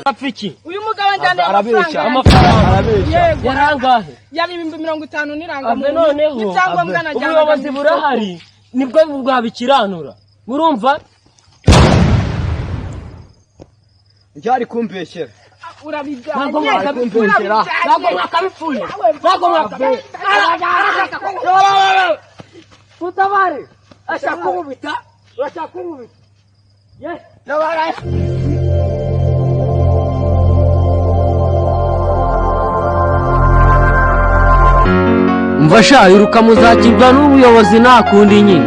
Rafiki uyu mugabo njyana amafaranga yarangahe yari 50 niranga noneho ubuyobozi burahari nibwo bwabikiranura murumva Njari kumpeshera urabijyanye ntabwo mwakabifunyira tutabare ashaka kubita yes tabara mvasha iruka muzakirwa n'ubuyobozi nakundi nyine